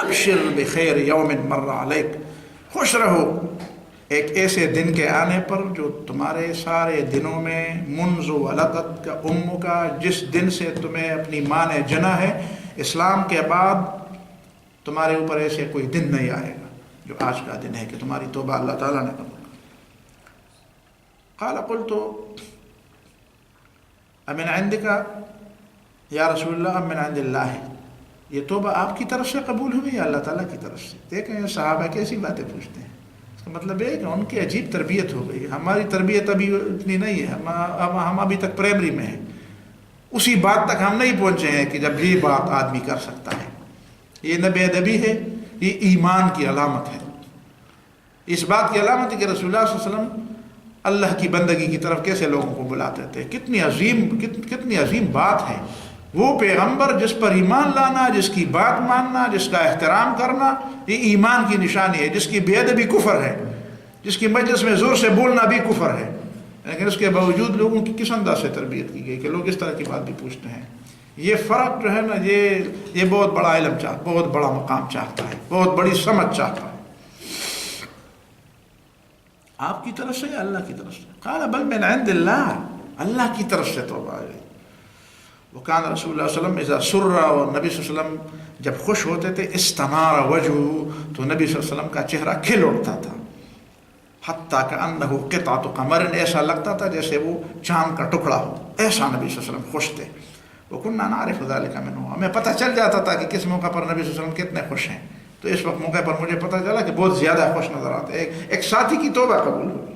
ابشر بخیر یوم مر علیک، خوش رہو ایک ایسے دن کے آنے پر جو تمہارے سارے دنوں میں منذ ولدت کا ام کا، جس دن سے تمہیں اپنی ماں نے جنا ہے، اسلام کے بعد تمہارے اوپر ایسے کوئی دن نہیں آئے گا جو آج کا دن ہے کہ تمہاری توبہ اللہ تعالیٰ نے قبول کی. قال قلت امن عندک یا رسول اللہ ام من عند اللہ، یہ توبہ آپ کی طرف سے قبول ہوئی یا اللہ تعالیٰ کی طرف سے؟ دیکھیں یہ صحابہ کیسی باتیں پوچھتے ہیں. اس کا مطلب ہے کہ ان کی عجیب تربیت ہو گئی. ہماری تربیت ابھی اتنی نہیں ہے، ہم ابھی تک پرائمری میں ہیں، اسی بات تک ہم نہیں پہنچے ہیں کہ جب یہ بات آدمی کر سکتا ہے. یہ نہ بے ادبی ہے، یہ ایمان کی علامت ہے. اس بات کی علامت ہے کہ رسول اللہ صلی اللہ علیہ وسلم اللہ کی بندگی کی طرف کیسے لوگوں کو بلاتے تھے. کتنی عظیم بات ہے. وہ پیغمبر جس پر ایمان لانا، جس کی بات ماننا، جس کا احترام کرنا، یہ ایمان کی نشانی ہے. جس کی بے ادبی کفر ہے، جس کی مجلس میں زور سے بولنا بھی کفر ہے. لیکن اس کے باوجود لوگوں کی کس انداز سے تربیت کی گئی کہ لوگ اس طرح کی بات بھی پوچھتے ہیں. یہ فرق جو ہے نا، یہ بہت بڑا علم چاہتا، بہت بڑا مقام چاہتا ہے، بہت بڑی سمجھ چاہتا ہے. آپ کی طرف سے یا اللہ کی طرف سے؟ قال بل من عند اللہ، اللہ کی طرف سے توبہ ہے. وکان رسول اللہ صلی اللہ علیہ وسلم اذا سر، اور نبی صلی اللہ علیہ وسلم جب خوش ہوتے تھے استنار وجهه، تو نبی صلی اللہ علیہ وسلم کا چہرہ کھل اٹھتا تھا. حتیٰ کأنہ قطعۃ قمر، ایسا لگتا تھا جیسے وہ چاند کا ٹکڑا ہو. ایسا نبی صلی اللہ علیہ وسلم خوش تھے. وَكُنَّا نَعْرِفُ ذَلِكَ مِنْهُ، ہمیں پتہ چل جاتا تھا کہ کس موقع پر نبی صلی اللہ علیہ وسلم کتنے خوش ہیں. تو اس وقت موقع پر مجھے پتہ چلا کہ بہت زیادہ خوش نظر آتے. ایک ساتھی کی توبہ قبول ہوگی.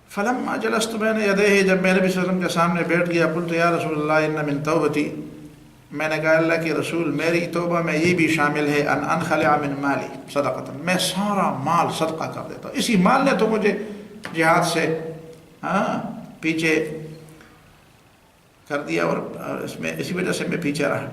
فلما جلست بین یدیہ، جب میں نبی صلی اللہ علیہ وسلم کے سامنے بیٹھ گیا، قلت یا رسول اللہ ان من توبتی، میں نے کہا اللہ کے رسول میری توبہ میں یہ بھی شامل ہے ان انخلع من مالی صدقۃ، میں سارا مال صدقہ کر دیتا ہوں. اسی مال نے تو مجھے جہاد سے پیچھے کر دیا، اور اسی وجہ سے میں پیچھے رہا.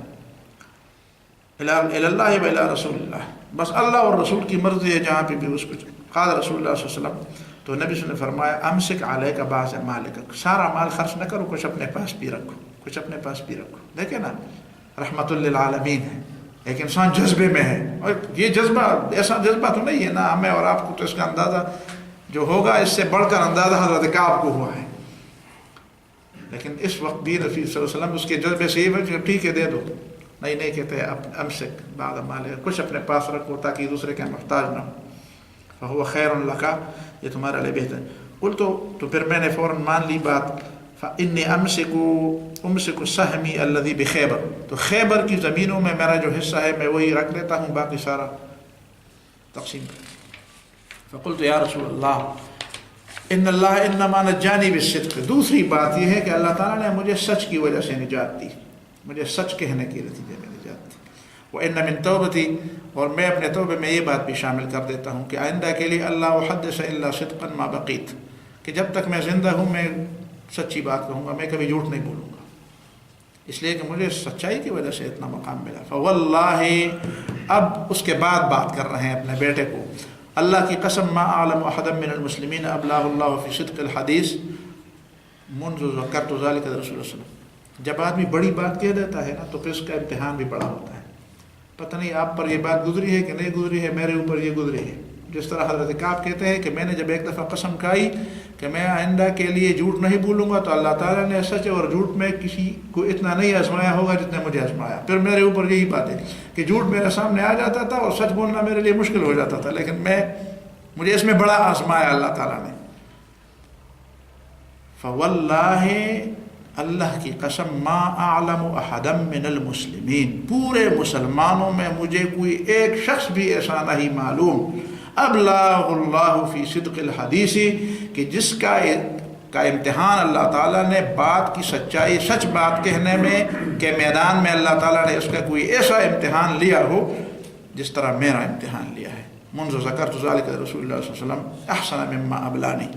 الی اللہ و الی رسول اللہ، بس اللہ اور رسول کی مرضی ہے جہاں پہ بھی اس کو. قال رسول اللہ صلی اللہ علیہ وسلم، تو نبی صلی اللہ علیہ وسلم نے فرمایا امسک علیک بعض مالک، سارا مال خرچ نہ کرو، کچھ اپنے پاس بھی رکھو، کچھ اپنے پاس بھی رکھو. دیکھیں نا، رحمت للعالمین ہے، ایک انسان جذبے میں ہے. اور یہ جذبہ ایسا جذبہ تو نہیں ہے نا ہمیں اور آپ کو، تو اس کا اندازہ جو ہوگا اس سے بڑھ کر اندازہ حضرت کعب کو ہوا ہے. لیکن اس وقت بھی رسول صلی اللہ علیہ وسلم اس کے جذبے سے یہ کہ ٹھیک ہے دے دو. نہیں کہتے امسک بعض مالک، کچھ اپنے پاس رکھو تاکہ دوسرے کے محتاج نہ ہو. فہو خیر لک، یہ تمہارے لیے بہتر. قلت، تو پھر میں نے فوراً مان لی بات. فإني امسک سہمی الذی بخیبر، تو خیبر کی زمینوں میں میرا جو حصہ ہے میں وہی رکھ لیتا ہوں، باقی سارا تقسیم. فقلت یا رسول اللہ ان اللہ انما نجانی بالصدق، دوسری بات یہ ہے کہ اللہ تعالیٰ نے مجھے سچ کی وجہ سے نجات دی، مجھے سچ کہنے کے نتیجے میں نجات دی. وإن من توبتی، اور میں اپنے توبے میں یہ بات بھی شامل کر دیتا ہوں کہ آئندہ کے لیے اللہ احدث الا صدقا ما بقیت، کہ جب تک میں زندہ ہوں میں سچی بات کہوں گا، میں کبھی جھوٹ نہیں بولوں گا، اس لیے کہ مجھے سچائی کی وجہ سے اتنا مقام ملا. فواللہ، اب اس کے بعد بات کر رہے ہیں اپنے بیٹے کو، اللہ کی قسم ما اعلم احدا من المسلمین ابلغ اللہ فی صدق الحدیث منذ ذکرت ذلک رسول اللہ صلی اللہ علیہ وسلم. جب آدمی بڑی بات کہہ دیتا ہے نا تو پھر اس کا امتحان بھی بڑا ہوتا ہے. پتہ نہیں آپ پر یہ بات گزری ہے کہ نہیں گزری ہے، میرے اوپر یہ گزری ہے. جس طرح حضرت کعب کہتے ہیں کہ میں نے جب ایک دفعہ قسم کھائی کہ میں آئندہ کے لیے جھوٹ نہیں بولوں گا، تو اللہ تعالیٰ نے سچ اور جھوٹ میں کسی کو اتنا نہیں آزمایا ہوگا جتنے مجھے آزمایا. پھر میرے اوپر یہی بات ہے کہ جھوٹ میرے سامنے آ جاتا تھا اور سچ بولنا میرے لیے مشکل ہو جاتا تھا، لیکن مجھے اس میں بڑا آزمایا اللہ تعالیٰ نے. فواللہ، اللہ کی قسم، ما اعلم احدا من المسلمین، پورے مسلمانوں میں مجھے کوئی ایک شخص بھی ایسا نہیں معلوم، ابلغ اللہ فی صدق الحدیث، کہ جس کا امتحان اللہ تعالیٰ نے بات کی سچائی، سچ بات کہنے میں کے میدان میں اللہ تعالیٰ نے اس کا کوئی ایسا امتحان لیا ہو جس طرح میرا امتحان لیا ہے. منذ ذکرت ذلک رسول اللہ صلی اللہ علیہ وسلم احسن مما ابلانی،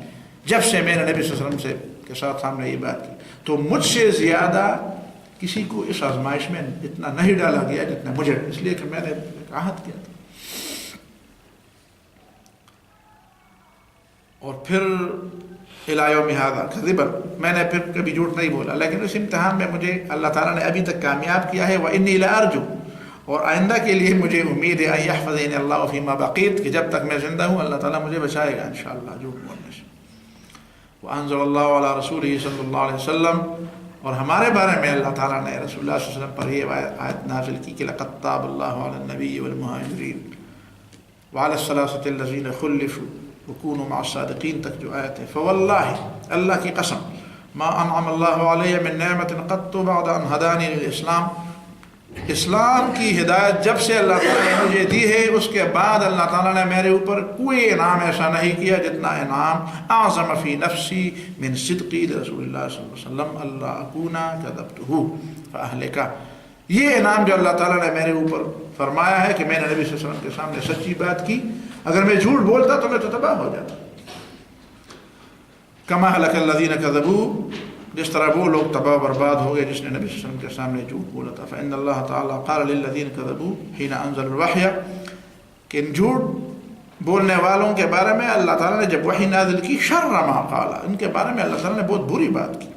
جب سے میں نے نبی صلی اللہ علیہ وسلم کے ساتھ سامنے یہ بات کی تو مجھ سے زیادہ کسی کو اس آزمائش میں اتنا نہیں ڈالا گیا جتنا مجھے. اس لیے کہ میں نے عہد کیا تھا. اور پھر الی یوم ھذا کذبا، میں نے پھر کبھی جھوٹ نہیں بولا، لیکن اس امتحان میں مجھے اللہ تعالیٰ نے ابھی تک کامیاب کیا ہے. وانی لارجو، اور آئندہ کے لیے مجھے امید ہے، ان یحفظنی اللہ فیما بقیت، کہ جب تک میں زندہ ہوں اللہ تعالیٰ مجھے بچائے گا انشاءاللہ جھوٹ بولنے سے. وانزل اللہ علی رسولہ صلی اللہ علیہ وسلم، اور ہمارے بارے میں اللہ تعالیٰ نے رسول اللہ صلی اللہ علیہ وسلم پر یہ آیت نازل کی کہ لقد تاب اللہ علی النبی والمہاجرین وعلی الثلاثۃ الذین خلفوا وکونوا مع الصادقین تک جو آیت ہے. فواللہ، اللہ کی قسم، ما انعم اللہ علیہ من نعمت قط بعد ان ہدانی للاسلام، اسلام کی ہدایت جب سے اللہ تعالیٰ نے مجھے دی ہے اس کے بعد اللہ تعالیٰ نے میرے اوپر کوئی انعام ایسا نہیں کیا جتنا انعام اعظم فی نفسی من صدقی رسول اللہ صلی اللہ علیہ وسلم اللہ اکون کذبتہ فاہلکا. یہ انعام جو اللہ تعالیٰ نے میرے اوپر فرمایا ہے کہ میں نے نبی صلی اللہ علیہ وسلم کے سامنے سچی بات کی، اگر میں جھوٹ بولتا تو میں تو تباہ ہو جاتا. کما ہلک الذین کذبوا، جس طرح وہ لوگ تباہ برباد ہو گئے جس نے نبی صلی اللہ علیہ وسلم کے سامنے جھوٹ بولا تھا. فإن اللہ تعالیٰ قال للذین کذبوا حین انزل الوحی، کہ ان جھوٹ بولنے والوں کے بارے میں اللہ تعالیٰ نے جب وحی نازل کی، شر ما قال، ان کے بارے میں اللہ تعالیٰ نے بہت بری بات کی.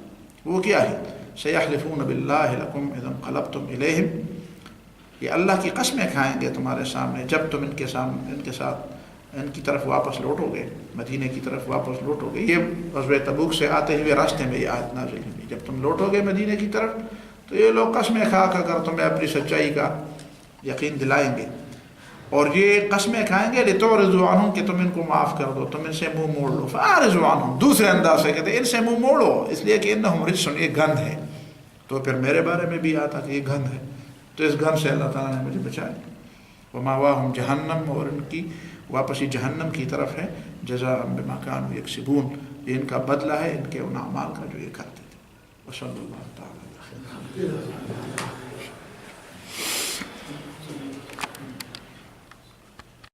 وہ کیا ہے؟ سیحلفون باللہ لکم اذا انقلبتم الیہم، یہ اللہ کی قسمیں کھائیں گے تمہارے سامنے جب تم ان کے ساتھ ان کی طرف واپس لوٹو گے، مدینے کی طرف واپس لوٹو گے. یہ غزوہ تبوک سے آتے ہوئے راستے میں یہ آیت نازل ہوئی، جب تم لوٹو گے مدینے کی طرف تو یہ لوگ قسمیں کھا کر تمہیں اپنی سچائی کا یقین دلائیں گے، اور یہ قسمیں کھائیں گے لتعرضوا عنہم، کہ تم ان کو معاف کر دو، تم ان سے منہ موڑ لو. فاعرضوا عنہم، دوسرے انداز سے کہتے ہیں ان سے منہ موڑو، اس لیے کہ انہم رجس، یہ گند ہے. تو پھر میرے بارے میں بھی آتا کہ یہ گند ہے، تو اس گند سے اللہ تعالیٰ نے مجھے بچایا. وماواہم جہنم، اور ان کی واپسی جہنم کی طرف ہے. جزاء بما كانوا یکسبون، یہ ان کا بدلہ ہے ان کے ان اعمال کا جو یہ کرتے تھے. وصلی اللہ تعالیٰ